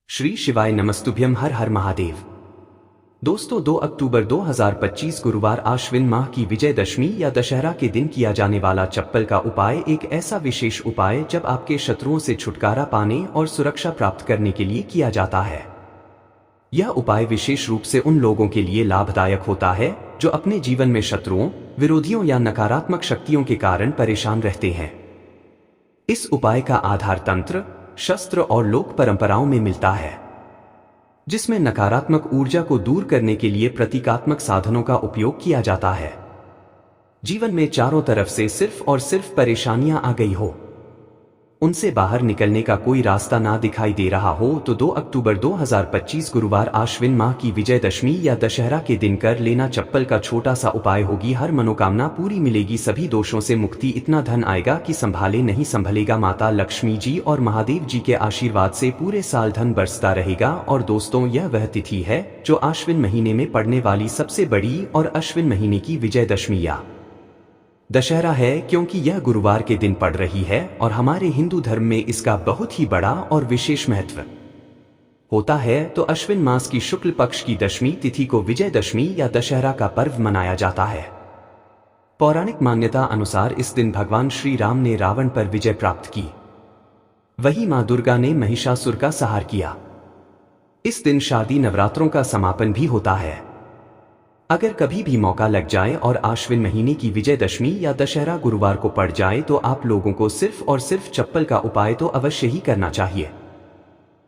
श्री शिवाय नमस्तुभ्यम। हर हर महादेव। दोस्तों 2 अक्टूबर 2025 गुरुवार आश्विन माह की विजयदशमी या दशहरा के दिन किया जाने वाला चप्पल का उपाय एक ऐसा विशेष उपाय जब आपके शत्रुओं से छुटकारा पाने और सुरक्षा प्राप्त करने के लिए किया जाता है। यह उपाय विशेष रूप से उन लोगों के लिए लाभदायक होता है जो अपने जीवन में शत्रुओं, विरोधियों या नकारात्मक शक्तियों के कारण परेशान रहते हैं। इस उपाय का आधार तंत्र, शस्त्र और लोक परंपराओं में मिलता है, जिसमें नकारात्मक ऊर्जा को दूर करने के लिए प्रतीकात्मक साधनों का उपयोग किया जाता है। जीवन में चारों तरफ से सिर्फ और सिर्फ परेशानियां आ गई हो, उनसे बाहर निकलने का कोई रास्ता ना दिखाई दे रहा हो, तो 2 अक्टूबर 2025 गुरुवार आश्विन माह की विजयदशमी या दशहरा के दिन कर लेना चप्पल का छोटा सा उपाय होगी। हर मनोकामना पूरी मिलेगी, सभी दोषों से मुक्ति, इतना धन आएगा कि संभाले नहीं संभलेगा। माता लक्ष्मी जी और महादेव जी के आशीर्वाद से पूरे साल धन बरसता रहेगा। और दोस्तों, यह वह तिथि है जो आश्विन महीने में पड़ने वाली सबसे बड़ी और अश्विन महीने की विजयदशमी या दशहरा है, क्योंकि यह गुरुवार के दिन पड़ रही है और हमारे हिंदू धर्म में इसका बहुत ही बड़ा और विशेष महत्व होता है। तो अश्विन मास की शुक्ल पक्ष की दशमी तिथि को विजयदशमी या दशहरा का पर्व मनाया जाता है। पौराणिक मान्यता अनुसार इस दिन भगवान श्री राम ने रावण पर विजय प्राप्त की, वहीं मां दुर्गा ने महिषासुर का संहार किया। इस दिन शारदीय नवरात्रों का समापन भी होता है। अगर कभी भी मौका लग जाए और आश्विन महीने की विजयदशमी या दशहरा गुरुवार को पड़ जाए तो आप लोगों को सिर्फ और सिर्फ चप्पल का उपाय तो अवश्य ही करना चाहिए।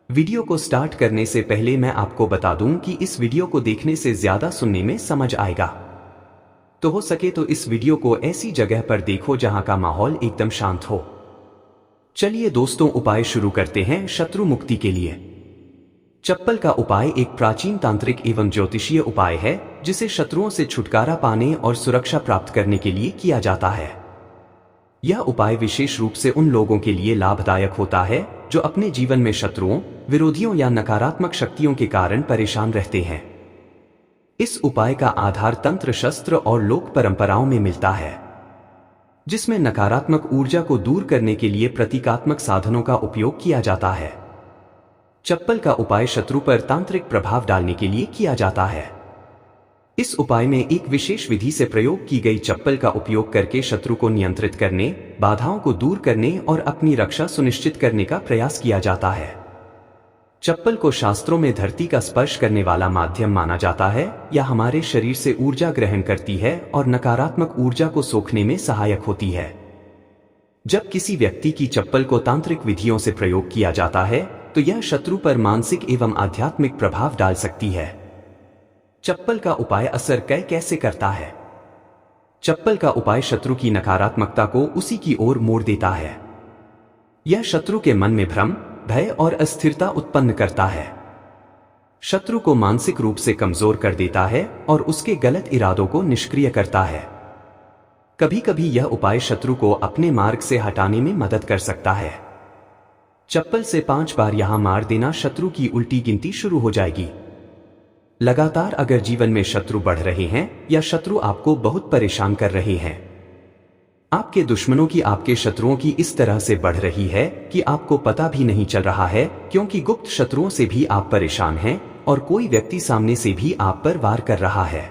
वीडियो को स्टार्ट करने से पहले मैं आपको बता दूं कि इस वीडियो को देखने से ज्यादा सुनने में समझ आएगा, तो हो सके तो इस वीडियो को ऐसी जगह पर देखो जहां का माहौल एकदम शांत हो। चलिए दोस्तों, उपाय शुरू करते हैं। शत्रु मुक्ति के लिए चप्पल का उपाय एक प्राचीन तांत्रिक एवं ज्योतिषीय उपाय है, जिसे शत्रुओं से छुटकारा पाने और सुरक्षा प्राप्त करने के लिए किया जाता है। यह उपाय विशेष रूप से उन लोगों के लिए लाभदायक होता है जो अपने जीवन में शत्रुओं, विरोधियों या नकारात्मक शक्तियों के कारण परेशान रहते हैं। इस उपाय का आधार तंत्र, शस्त्र और लोक परंपराओं में मिलता है, जिसमें नकारात्मक ऊर्जा को दूर करने के लिए प्रतीकात्मक साधनों का उपयोग किया जाता है। चप्पल का उपाय शत्रु पर तांत्रिक प्रभाव डालने के लिए किया जाता है। इस उपाय में एक विशेष विधि से प्रयोग की गई चप्पल का उपयोग करके शत्रु को नियंत्रित करने, बाधाओं को दूर करने और अपनी रक्षा सुनिश्चित करने का प्रयास किया जाता है। चप्पल को शास्त्रों में धरती का स्पर्श करने वाला माध्यम माना जाता है, या हमारे शरीर से ऊर्जा ग्रहण करती है और नकारात्मक ऊर्जा को सोखने में सहायक होती है। जब किसी व्यक्ति की चप्पल को तांत्रिक विधियों से प्रयोग किया जाता है तो यह शत्रु पर मानसिक एवं आध्यात्मिक प्रभाव डाल सकती है। चप्पल का उपाय असर कैसे करता है? चप्पल का उपाय शत्रु की नकारात्मकता को उसी की ओर मोड़ देता है। यह शत्रु के मन में भ्रम, भय और अस्थिरता उत्पन्न करता है, शत्रु को मानसिक रूप से कमजोर कर देता है और उसके गलत इरादों को निष्क्रिय करता है। कभी कभी यह उपाय शत्रु को अपने मार्ग से हटाने में मदद कर सकता है। चप्पल से 5 बार यहां मार देना, शत्रु की उल्टी गिनती शुरू हो जाएगी। लगातार अगर जीवन में शत्रु बढ़ रहे हैं या शत्रु आपको बहुत परेशान कर रहे हैं, आपके दुश्मनों की, आपके शत्रुओं की इस तरह से बढ़ रही है कि आपको पता भी नहीं चल रहा है, क्योंकि गुप्त शत्रुओं से भी आप परेशान हैं और कोई व्यक्ति सामने से भी आप पर वार कर रहा है।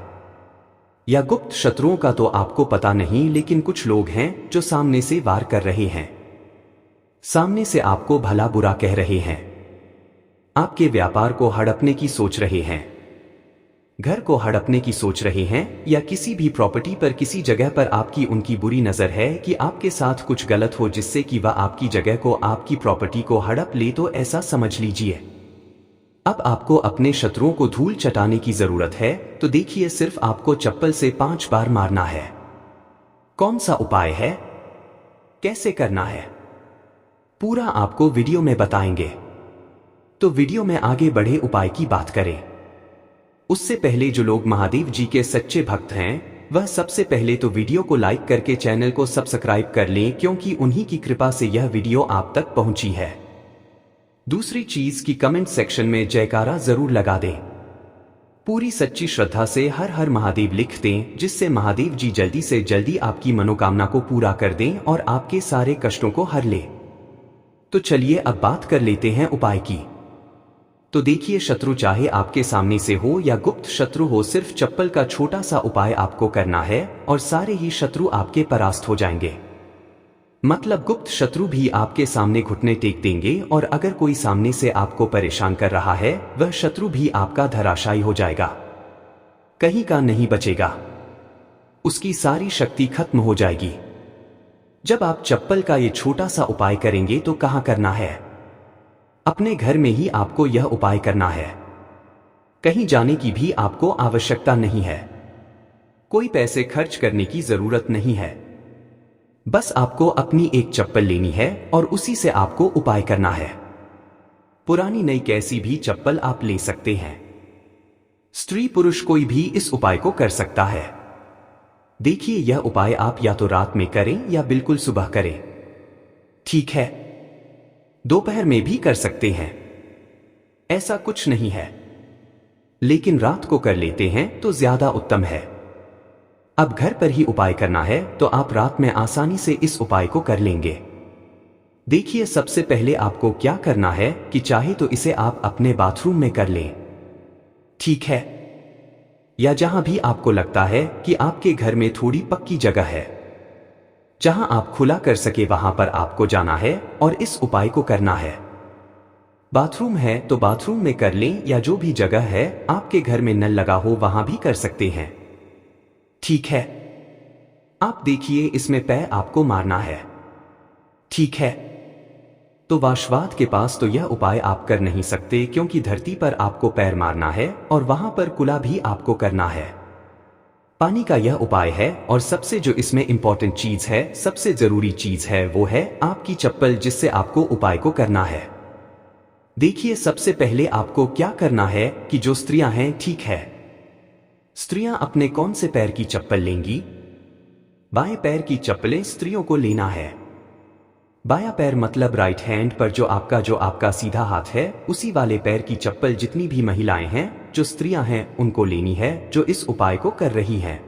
या गुप्त शत्रुओं का तो आपको पता नहीं, लेकिन कुछ लोग हैं जो सामने से वार कर रहे हैं, सामने से आपको भला बुरा कह रहे हैं, आपके व्यापार को हड़पने की सोच रहे हैं, घर को हड़पने की सोच रहे हैं, या किसी भी प्रॉपर्टी पर, किसी जगह पर आपकी उनकी बुरी नजर है कि आपके साथ कुछ गलत हो जिससे कि वह आपकी जगह को, आपकी प्रॉपर्टी को हड़प ले। तो ऐसा समझ लीजिए अब आपको अपने शत्रुओं को धूल चटाने की जरूरत है। तो देखिए, सिर्फ आपको चप्पल से 5 बार मारना है। कौन सा उपाय है, कैसे करना है, पूरा आपको वीडियो में बताएंगे। तो वीडियो में आगे बढ़े उपाय की बात करें उससे पहले जो लोग महादेव जी के सच्चे भक्त हैं, वह सबसे पहले तो वीडियो को लाइक करके चैनल को सब्सक्राइब कर लें, क्योंकि उन्हीं की कृपा से यह वीडियो आप तक पहुंची है। दूसरी चीज की कमेंट सेक्शन में जयकारा जरूर लगा दें, पूरी सच्ची श्रद्धा से हर हर महादेव लिख दें, जिससे महादेव जी जल्दी से जल्दी आपकी मनोकामना को पूरा कर दें और आपके सारे कष्टों को हर ले। तो चलिए अब बात कर लेते हैं उपाय की। तो देखिए, शत्रु चाहे आपके सामने से हो या गुप्त शत्रु हो, सिर्फ चप्पल का छोटा सा उपाय आपको करना है और सारे ही शत्रु आपके परास्त हो जाएंगे। मतलब गुप्त शत्रु भी आपके सामने घुटने टेक देंगे और अगर कोई सामने से आपको परेशान कर रहा है, वह शत्रु भी आपका धराशायी हो जाएगा, कहीं का नहीं बचेगा, उसकी सारी शक्ति खत्म हो जाएगी। जब आप चप्पल का ये छोटा सा उपाय करेंगे तो कहां करना है? अपने घर में ही आपको यह उपाय करना है। कहीं जाने की भी आपको आवश्यकता नहीं है, कोई पैसे खर्च करने की जरूरत नहीं है। बस आपको अपनी एक चप्पल लेनी है और उसी से आपको उपाय करना है। पुरानी नई कैसी भी चप्पल आप ले सकते हैं। स्त्री पुरुष कोई भी इस उपाय को कर सकता है। देखिए, यह उपाय आप या तो रात में करें या बिल्कुल सुबह करें। ठीक है, दोपहर में भी कर सकते हैं, ऐसा कुछ नहीं है, लेकिन रात को कर लेते हैं तो ज्यादा उत्तम है। अब घर पर ही उपाय करना है तो आप रात में आसानी से इस उपाय को कर लेंगे। देखिए, सबसे पहले आपको क्या करना है कि चाहे तो इसे आप अपने बाथरूम में कर लें, ठीक है, या जहां भी आपको लगता है कि आपके घर में थोड़ी पक्की जगह है जहां आप खुला कर सके, वहां पर आपको जाना है और इस उपाय को करना है। बाथरूम है तो बाथरूम में कर लें या जो भी जगह है आपके घर में नल लगा हो वहां भी कर सकते हैं। ठीक है, आप देखिए, इसमें पैर आपको मारना है, ठीक है। तो वाशवाद के पास तो यह उपाय आप कर नहीं सकते क्योंकि धरती पर आपको पैर मारना है और वहां पर कुला भी आपको करना है। पानी का यह उपाय है और सबसे जो इसमें इंपॉर्टेंट चीज है, सबसे जरूरी चीज है, वो है आपकी चप्पल जिससे आपको उपाय को करना है। देखिए, सबसे पहले आपको क्या करना है कि जो स्त्रियां हैं, ठीक है, स्त्रियां अपने कौन से पैर की चप्पल लेंगी? बाएं पैर की चप्पलें स्त्रियों को लेना है। बायां पैर मतलब राइट हैंड पर जो आपका सीधा हाथ है, उसी वाले पैर की चप्पल जितनी भी महिलाएं हैं, जो स्त्रियां हैं, उनको लेनी है जो इस उपाय को कर रही हैं।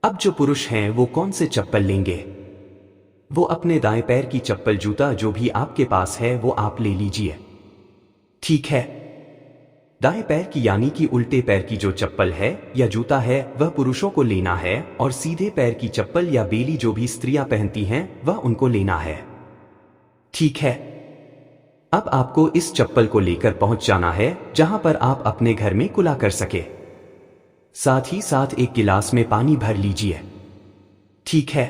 अब जो पुरुष हैं वो कौन से चप्पल लेंगे? वो अपने दाएं पैर की चप्पल, जूता जो भी आपके पास है वो आप ले लीजिए, ठीक है। दाएं पैर की यानी कि उल्टे पैर की जो चप्पल है या जूता है वह पुरुषों को लेना है और सीधे पैर की चप्पल या बेली जो भी स्त्रियां पहनती हैं वह उनको लेना है, ठीक है। अब आपको इस चप्पल को लेकर पहुंच जाना है जहां पर आप अपने घर में कुला कर सके। साथ ही साथ एक गिलास में पानी भर लीजिए, ठीक है,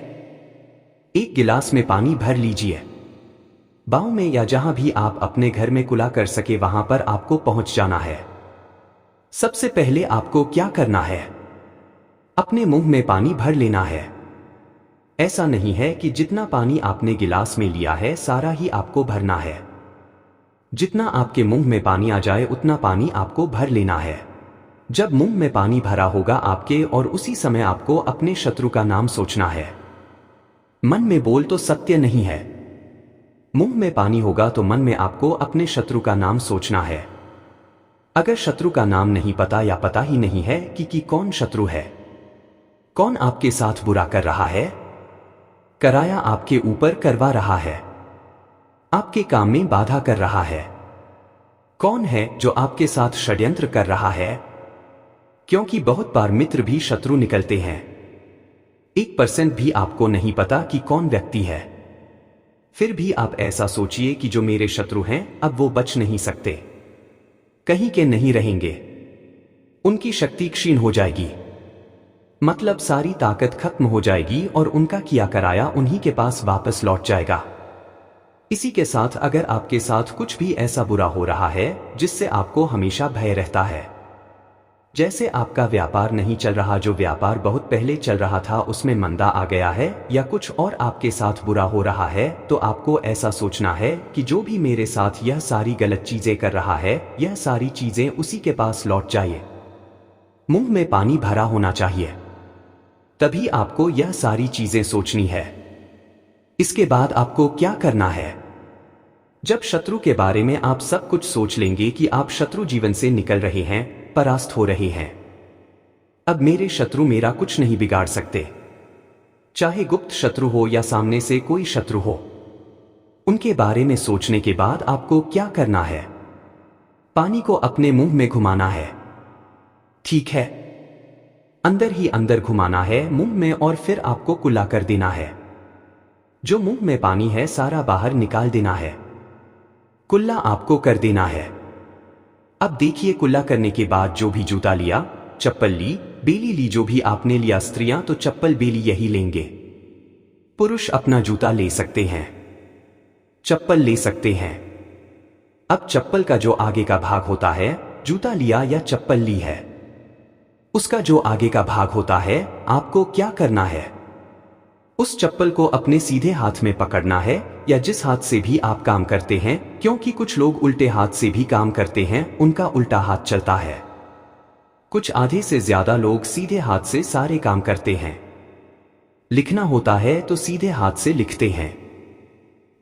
एक गिलास में पानी भर लीजिए। बाहों में या जहां भी आप अपने घर में कुला कर सके वहां पर आपको पहुंच जाना है। सबसे पहले आपको क्या करना है? अपने मुंह में पानी भर लेना है। ऐसा नहीं है कि जितना पानी आपने गिलास में लिया है सारा ही आपको भरना है। जितना आपके मुंह में पानी आ जाए उतना पानी आपको भर लेना है। जब मुंह में पानी भरा होगा आपके, और उसी समय आपको अपने शत्रु का नाम सोचना है। मन में बोल तो सत्य नहीं है। मुंह में पानी होगा तो मन में आपको अपने शत्रु का नाम सोचना है। अगर शत्रु का नाम नहीं पता या पता ही नहीं है कि कौन शत्रु है, कौन आपके साथ बुरा कर रहा है, कराया आपके ऊपर करवा रहा है, आपके काम में बाधा कर रहा है, कौन है जो आपके साथ षड्यंत्र कर रहा है, क्योंकि बहुत बार मित्र भी शत्रु निकलते हैं। 1% भी आपको नहीं पता कि कौन व्यक्ति है। फिर भी आप ऐसा सोचिए कि जो मेरे शत्रु हैं अब वो बच नहीं सकते, कहीं के नहीं रहेंगे, उनकी शक्ति क्षीण हो जाएगी, मतलब सारी ताकत खत्म हो जाएगी और उनका किया कराया उन्हीं के पास वापस लौट जाएगा। इसी के साथ अगर आपके साथ कुछ भी ऐसा बुरा हो रहा है जिससे आपको हमेशा भय रहता है, जैसे आपका व्यापार नहीं चल रहा, जो व्यापार बहुत पहले चल रहा था उसमें मंदा आ गया है, या कुछ और आपके साथ बुरा हो रहा है, तो आपको ऐसा सोचना है कि जो भी मेरे साथ यह सारी गलत चीजें कर रहा है, यह सारी चीजें उसी के पास लौट जाए। मुंह में पानी भरा होना चाहिए, तभी आपको यह सारी चीजें सोचनी है। इसके बाद आपको क्या करना है? जब शत्रु के बारे में आप सब कुछ सोच लेंगे कि आप शत्रु जीवन से निकल रहे हैं, परास्त हो रहे हैं, अब मेरे शत्रु मेरा कुछ नहीं बिगाड़ सकते, चाहे गुप्त शत्रु हो या सामने से कोई शत्रु हो। उनके बारे में सोचने के बाद आपको क्या करना है? पानी को अपने मुंह में घुमाना है। ठीक है, अंदर ही अंदर घुमाना है मुंह में और फिर आपको कुल्ला कर देना है। जो मुंह में पानी है सारा बाहर निकाल देना है। कुल्ला आपको कर देना है। अब देखिए, कुल्ला करने के बाद जो भी जूता लिया, चप्पल ली, बेली ली, जो भी आपने लिया, स्त्रियां तो चप्पल बेली यही लेंगे। पुरुष अपना जूता ले सकते हैं, चप्पल ले सकते हैं। अब चप्पल का जो आगे का भाग होता है, जूता लिया या चप्पल ली है, उसका जो आगे का भाग होता है, आपको क्या करना है? उस चप्पल को अपने सीधे हाथ में पकड़ना है या जिस हाथ से भी आप काम करते हैं, क्योंकि कुछ लोग उल्टे हाथ से भी काम करते हैं, उनका उल्टा हाथ चलता है। कुछ आधे से ज्यादा लोग सीधे हाथ से सारे काम करते हैं। लिखना होता है तो सीधे हाथ से लिखते हैं।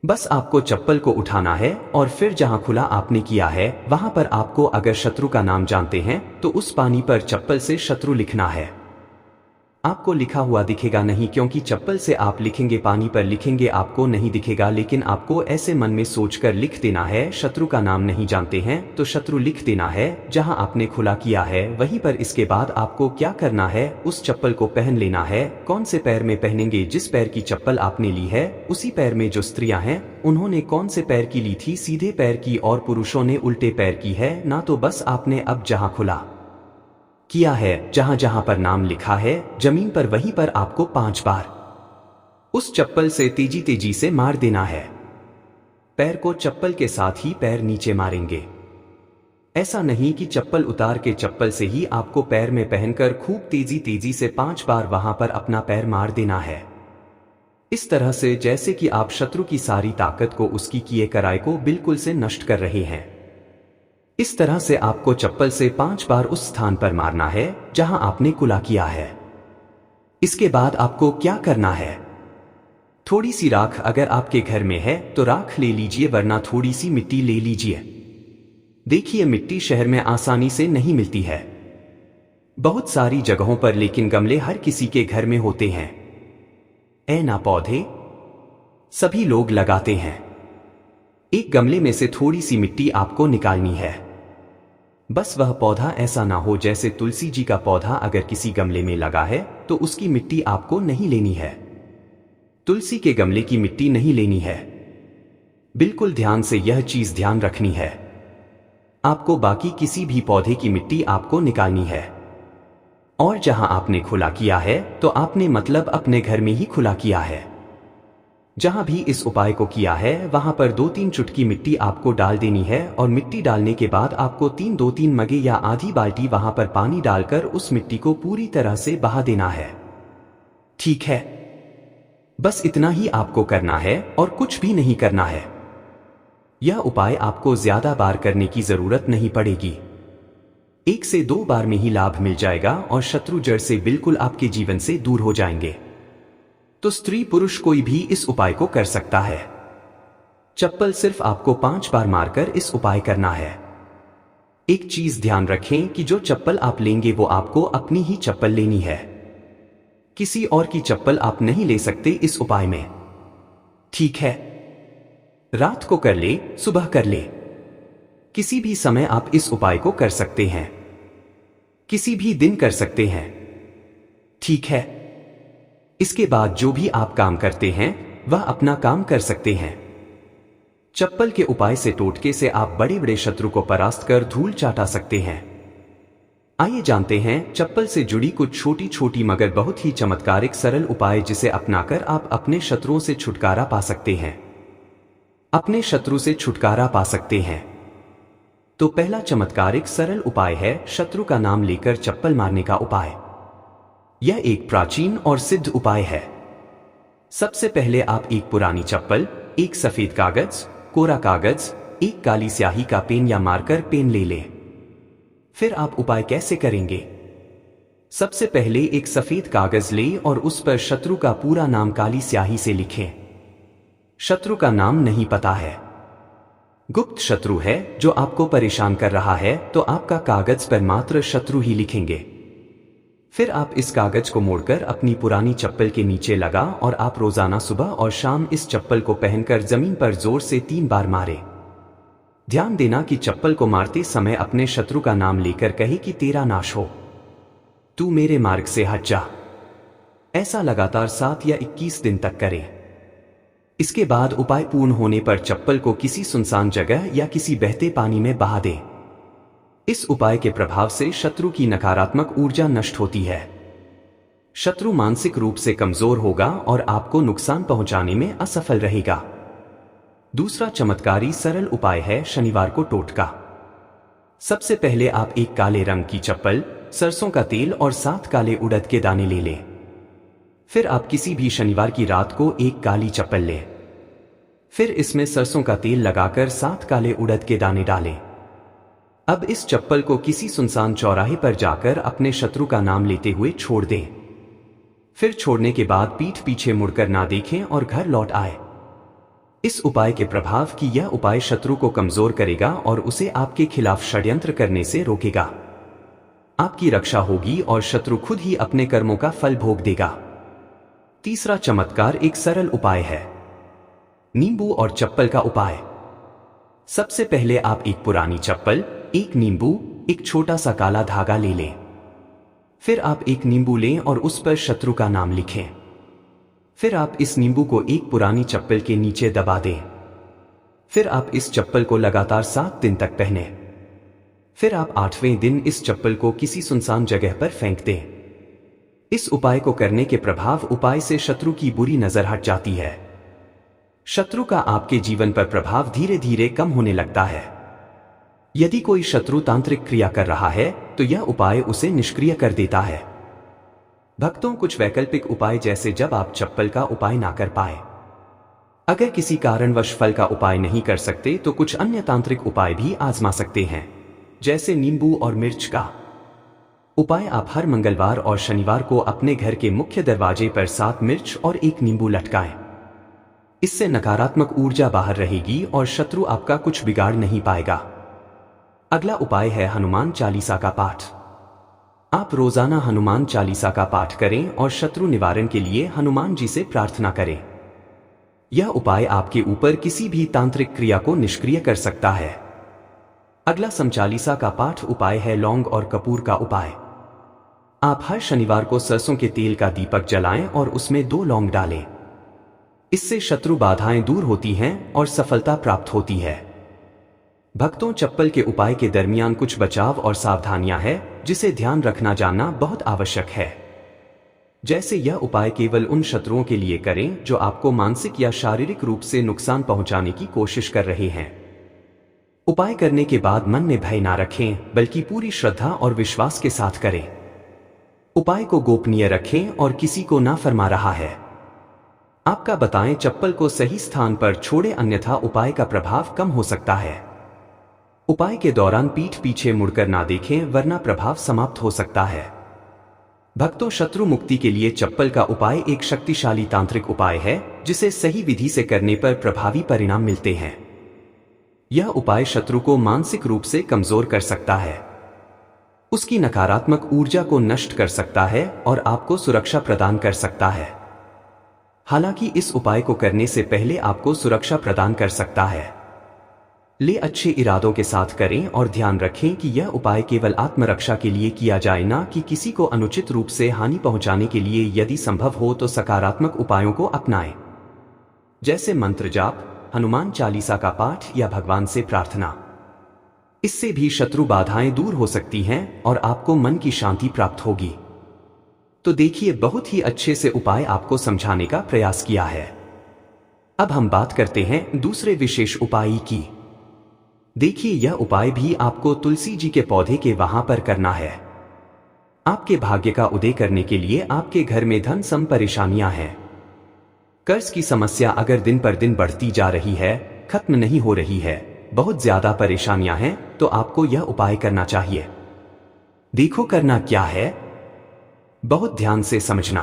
बस आपको चप्पल को उठाना है और फिर जहां खुला आपने किया है वहां पर आपको, अगर शत्रु का नाम जानते हैं तो उस पानी पर चप्पल से शत्रु लिखना है। आपको लिखा हुआ दिखेगा नहीं, क्योंकि चप्पल से आप लिखेंगे, पानी पर लिखेंगे, आपको नहीं दिखेगा, लेकिन आपको ऐसे मन में सोचकर लिख देना है। शत्रु का नाम नहीं जानते हैं तो शत्रु लिख देना है जहां आपने खुला किया है वहीं पर। इसके बाद आपको क्या करना है, उस चप्पल को पहन लेना है। कौन से पैर में पहनेंगे? जिस पैर की चप्पल आपने ली है उसी पैर में। जो स्त्रियां हैं उन्होंने कौन से पैर की ली थी? सीधे पैर की, और पुरुषों ने उल्टे पैर की है ना। तो बस आपने अब जहां खुला किया है, जहां जहां पर नाम लिखा है जमीन पर, वहीं पर आपको 5 बार उस चप्पल से तेजी तेजी से मार देना है। पैर को चप्पल के साथ ही पैर नीचे मारेंगे। ऐसा नहीं कि चप्पल उतार के चप्पल से ही आपको पैर में पहनकर खूब तेजी तेजी से 5 बार वहां पर अपना पैर मार देना है। इस तरह से जैसे कि आप शत्रु की सारी ताकत को, उसकी किए कराए को बिल्कुल से नष्ट कर रहे हैं। इस तरह से आपको चप्पल से 5 बार उस स्थान पर मारना है जहां आपने कुल्ला किया है। इसके बाद आपको क्या करना है? थोड़ी सी राख अगर आपके घर में है तो राख ले लीजिए, वरना थोड़ी सी मिट्टी ले लीजिए। देखिए, मिट्टी शहर में आसानी से नहीं मिलती है, बहुत सारी जगहों पर, लेकिन गमले हर किसी के घर में होते हैं। ना पौधे सभी लोग लगाते हैं। एक गमले में से थोड़ी सी मिट्टी आपको निकालनी है। बस वह पौधा ऐसा ना हो, जैसे तुलसी जी का पौधा अगर किसी गमले में लगा है तो उसकी मिट्टी आपको नहीं लेनी है। तुलसी के गमले की मिट्टी नहीं लेनी है। बिल्कुल ध्यान से यह चीज ध्यान रखनी है। आपको बाकी किसी भी पौधे की मिट्टी आपको निकालनी है। और जहां आपने खुला किया है तो आपने मतलब अपने घर में ही खुला किया है। जहां भी इस उपाय को किया है वहां पर 2-3 चुटकी मिट्टी आपको डाल देनी है। और मिट्टी डालने के बाद आपको 2-3 मगे या आधी बाल्टी वहां पर पानी डालकर उस मिट्टी को पूरी तरह से बहा देना है। ठीक है, बस इतना ही आपको करना है और कुछ भी नहीं करना है। यह उपाय आपको ज्यादा बार करने की जरूरत नहीं पड़ेगी। 1 से 2 बार में ही लाभ मिल जाएगा और शत्रु जड़ से बिल्कुल आपके जीवन से दूर हो जाएंगे। तो स्त्री पुरुष कोई भी इस उपाय को कर सकता है। चप्पल सिर्फ आपको 5 बार मारकर इस उपाय करना है। एक चीज ध्यान रखें कि जो चप्पल आप लेंगे वो आपको अपनी ही चप्पल लेनी है। किसी और की चप्पल आप नहीं ले सकते इस उपाय में। ठीक है, रात को कर ले, सुबह कर ले, किसी भी समय आप इस उपाय को कर सकते हैं। किसी भी दिन कर सकते हैं। ठीक है, इसके बाद जो भी आप काम करते हैं वह अपना काम कर सकते हैं। चप्पल के उपाय से, टोटके से आप बड़े बड़े शत्रु को परास्त कर धूल चाटा सकते हैं। आइए जानते हैं चप्पल से जुड़ी कुछ छोटी छोटी मगर बहुत ही चमत्कारिक सरल उपाय, जिसे अपनाकर आप अपने शत्रुओं से छुटकारा पा सकते हैं। अपने शत्रु से छुटकारा पा सकते हैं। तो पहला चमत्कारिक सरल उपाय है शत्रु का नाम लेकर चप्पल मारने का उपाय। यह एक प्राचीन और सिद्ध उपाय है। सबसे पहले आप एक पुरानी चप्पल, एक सफेद कागज, कोरा कागज, एक काली स्याही का पेन या मार्कर पेन ले लें। फिर आप उपाय कैसे करेंगे? सबसे पहले एक सफेद कागज लें और उस पर शत्रु का पूरा नाम काली स्याही से लिखें। शत्रु का नाम नहीं पता है, गुप्त शत्रु है जो आपको परेशान कर रहा है, तो आपका कागज पर मात्र शत्रु ही लिखेंगे। फिर आप इस कागज को मोड़कर अपनी पुरानी चप्पल के नीचे लगा और आप रोजाना सुबह और शाम इस चप्पल को पहनकर जमीन पर जोर से 3 बार मारें। ध्यान देना कि चप्पल को मारते समय अपने शत्रु का नाम लेकर कहे कि तेरा नाश हो, तू मेरे मार्ग से हट जा। ऐसा लगातार 7 या 21 दिन तक करें। इसके बाद उपाय पूर्ण होने पर चप्पल को किसी सुनसान जगह या किसी बहते पानी में बहा दें। इस उपाय के प्रभाव से शत्रु की नकारात्मक ऊर्जा नष्ट होती है। शत्रु मानसिक रूप से कमजोर होगा और आपको नुकसान पहुंचाने में असफल रहेगा। दूसरा चमत्कारी सरल उपाय है शनिवार को टोटका। सबसे पहले आप एक काले रंग की चप्पल, सरसों का तेल और 7 काले उड़द के दाने ले लें। फिर आप किसी भी शनिवार की रात को एक काली चप्पल लें। फिर इसमें सरसों का तेल लगाकर 7 काले उड़द के दाने डालें। अब इस चप्पल को किसी सुनसान चौराहे पर जाकर अपने शत्रु का नाम लेते हुए छोड़ दें। फिर छोड़ने के बाद पीठ पीछे मुड़कर ना देखें और घर लौट आए। इस उपाय के प्रभाव की यह उपाय शत्रु को कमजोर करेगा और उसे आपके खिलाफ षड्यंत्र करने से रोकेगा। आपकी रक्षा होगी और शत्रु खुद ही अपने कर्मों का फल भोग देगा। तीसरा चमत्कार एक सरल उपाय है, नींबू और चप्पल का उपाय। सबसे पहले आप एक पुरानी चप्पल, एक नींबू, एक छोटा सा काला धागा ले लें। फिर आप एक नींबू लें और उस पर शत्रु का नाम लिखें। फिर आप इस नींबू को एक पुरानी चप्पल के नीचे दबा दें। फिर आप इस चप्पल को लगातार 7 दिन तक पहने। फिर आप 8वें दिन इस चप्पल को किसी सुनसान जगह पर फेंक दें। इस उपाय को करने के प्रभाव उपाय से शत्रु की बुरी नजर हट जाती है। शत्रु का आपके जीवन पर प्रभाव धीरे धीरे कम होने लगता है। यदि कोई शत्रु तांत्रिक क्रिया कर रहा है तो यह उपाय उसे निष्क्रिय कर देता है। भक्तों, कुछ वैकल्पिक उपाय जैसे जब आप चप्पल का उपाय ना कर पाए, अगर किसी कारणवश फल का उपाय नहीं कर सकते तो कुछ अन्य तांत्रिक उपाय भी आजमा सकते हैं, जैसे नींबू और मिर्च का उपाय। आप हर मंगलवार और शनिवार को अपने घर के मुख्य दरवाजे पर 7 मिर्च और 1 नींबू लटकाएं। इससे नकारात्मक ऊर्जा बाहर रहेगी और शत्रु आपका कुछ बिगाड़ नहीं पाएगा। अगला उपाय है हनुमान चालीसा का पाठ। आप रोजाना हनुमान चालीसा का पाठ करें और शत्रु निवारण के लिए हनुमान जी से प्रार्थना करें। यह उपाय आपके ऊपर किसी भी तांत्रिक क्रिया को निष्क्रिय कर सकता है। अगला समचालीसा का पाठ उपाय है लौंग और कपूर का उपाय। आप हर शनिवार को सरसों के तेल का दीपक जलाएं और उसमें 2 लौंग डालें। इससे शत्रु बाधाएं दूर होती हैं और सफलता प्राप्त होती है। भक्तों, चप्पल के उपाय के दरमियान कुछ बचाव और सावधानियां हैं जिसे ध्यान रखना जानना बहुत आवश्यक है। जैसे यह उपाय केवल उन शत्रुओं के लिए करें जो आपको मानसिक या शारीरिक रूप से नुकसान पहुंचाने की कोशिश कर रहे हैं। उपाय करने के बाद मन में भय ना रखें, बल्कि पूरी श्रद्धा और विश्वास के साथ करें। उपाय को गोपनीय रखें और किसी को ना फरमा रहा है। आपका बताएं चप्पल को सही स्थान पर छोड़े, अन्यथा उपाय का प्रभाव कम हो सकता है। उपाय के दौरान पीठ पीछे मुड़कर ना देखें, वरना प्रभाव समाप्त हो सकता है। भक्तों, शत्रु मुक्ति के लिए चप्पल का उपाय एक शक्तिशाली तांत्रिक उपाय है जिसे सही विधि से करने पर प्रभावी परिणाम मिलते हैं। यह उपाय शत्रु को मानसिक रूप से कमजोर कर सकता है, उसकी नकारात्मक ऊर्जा को नष्ट कर सकता है और आपको सुरक्षा प्रदान कर सकता है। हालांकि इस उपाय को करने से पहले आपको सुरक्षा प्रदान कर सकता है, ले अच्छे इरादों के साथ करें और ध्यान रखें कि यह उपाय केवल आत्मरक्षा के लिए किया जाए, ना कि किसी को अनुचित रूप से हानि पहुंचाने के लिए। यदि संभव हो तो सकारात्मक उपायों को अपनाएं, जैसे मंत्र जाप, हनुमान चालीसा का पाठ या भगवान से प्रार्थना। इससे भी शत्रु बाधाएं दूर हो सकती हैं और आपको मन की शांति प्राप्त होगी। तो देखिए, बहुत ही अच्छे से उपाय आपको समझाने का प्रयास किया है। अब हम बात करते हैं दूसरे विशेष उपाय की। देखिए, यह उपाय भी आपको तुलसी जी के पौधे के वहां पर करना है। आपके भाग्य का उदय करने के लिए आपके घर में धन सम परेशानियां हैं। कर्ज की समस्या अगर दिन पर दिन बढ़ती जा रही है, खत्म नहीं हो रही है, बहुत ज्यादा परेशानियां हैं, तो आपको यह उपाय करना चाहिए। देखो करना क्या है, बहुत ध्यान से समझना।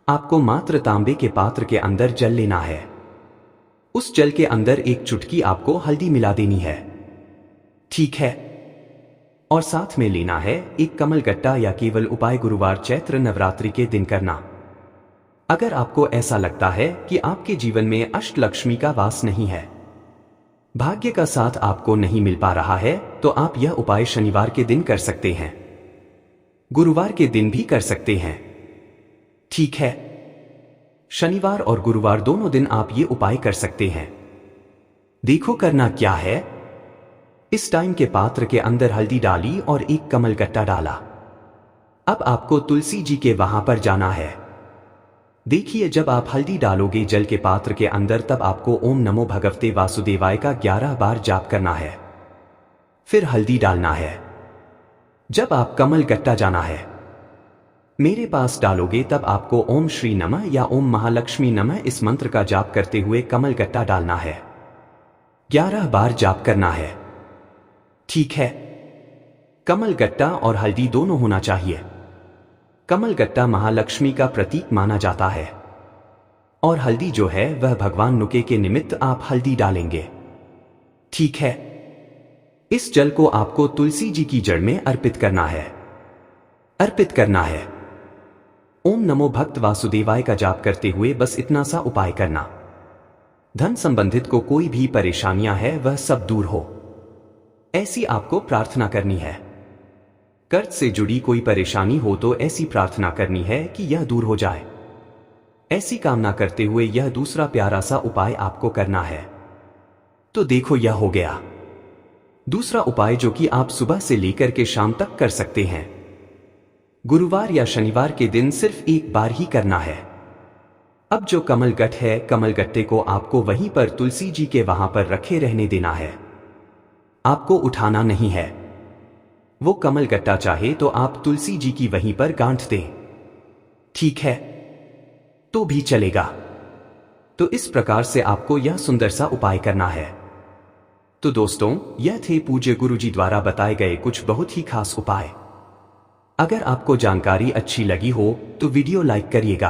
आपको मात्र तांबे के पात्र के अंदर जल लेना है। उस जल के अंदर एक चुटकी आपको हल्दी मिला देनी है, ठीक है? और साथ में लेना है एक कमल गट्टा, या केवल उपाय गुरुवार चैत्र नवरात्रि के दिन करना। अगर आपको ऐसा लगता है कि आपके जीवन में अष्टलक्ष्मी का वास नहीं है, भाग्य का साथ आपको नहीं मिल पा रहा है तो आप यह उपाय शनिवार के दिन कर सकते हैं, गुरुवार के दिन भी कर सकते हैं। ठीक है, शनिवार और गुरुवार दोनों दिन आप ये उपाय कर सकते हैं। देखो करना क्या है। इस टाइम के पात्र के अंदर हल्दी डाली और एक कमलगट्टा डाला। अब आपको तुलसी जी के वहां पर जाना है। देखिए, जब आप हल्दी डालोगे जल के पात्र के अंदर तब आपको ओम नमो भगवते वासुदेवाय का 11 बार जाप करना है, फिर हल्दी डालना है। जब आप कमलगट्टा जाना है मेरे पास डालोगे तब आपको ओम श्री नमः या ओम महालक्ष्मी नमः इस मंत्र का जाप करते हुए कमलगट्टा डालना है। 11 बार जाप करना है। ठीक है, कमलगट्टा और हल्दी दोनों होना चाहिए। कमलगट्टा महालक्ष्मी का प्रतीक माना जाता है और हल्दी जो है वह भगवान नुके के निमित्त आप हल्दी डालेंगे। ठीक है, इस जल को आपको तुलसी जी की जड़ में अर्पित करना है। अर्पित करना है। ओम नमो भक्त वासुदेवाय का जाप करते हुए बस इतना सा उपाय करना। धन संबंधित को कोई भी परेशानियां है वह सब दूर हो, ऐसी आपको प्रार्थना करनी है। कर्ज से जुड़ी कोई परेशानी हो तो ऐसी प्रार्थना करनी है कि यह दूर हो जाए। ऐसी कामना करते हुए यह दूसरा प्यारा सा उपाय आपको करना है। तो देखो, यह हो गया दूसरा उपाय जो कि आप सुबह से लेकर के शाम तक कर सकते हैं। गुरुवार या शनिवार के दिन सिर्फ एक बार ही करना है। अब जो कमलगट्ट है, कमलगट्टे को आपको वहीं पर तुलसी जी के वहां पर रखे रहने देना है, आपको उठाना नहीं है। वो कमलगट्टा चाहे तो आप तुलसी जी की वहीं पर गांठ दें, ठीक है, तो भी चलेगा। तो इस प्रकार से आपको यह सुंदर सा उपाय करना है। तो दोस्तों, यह थे पूज्य गुरु जी द्वारा बताए गए कुछ बहुत ही खास उपाय। अगर आपको जानकारी अच्छी लगी हो तो वीडियो लाइक करिएगा।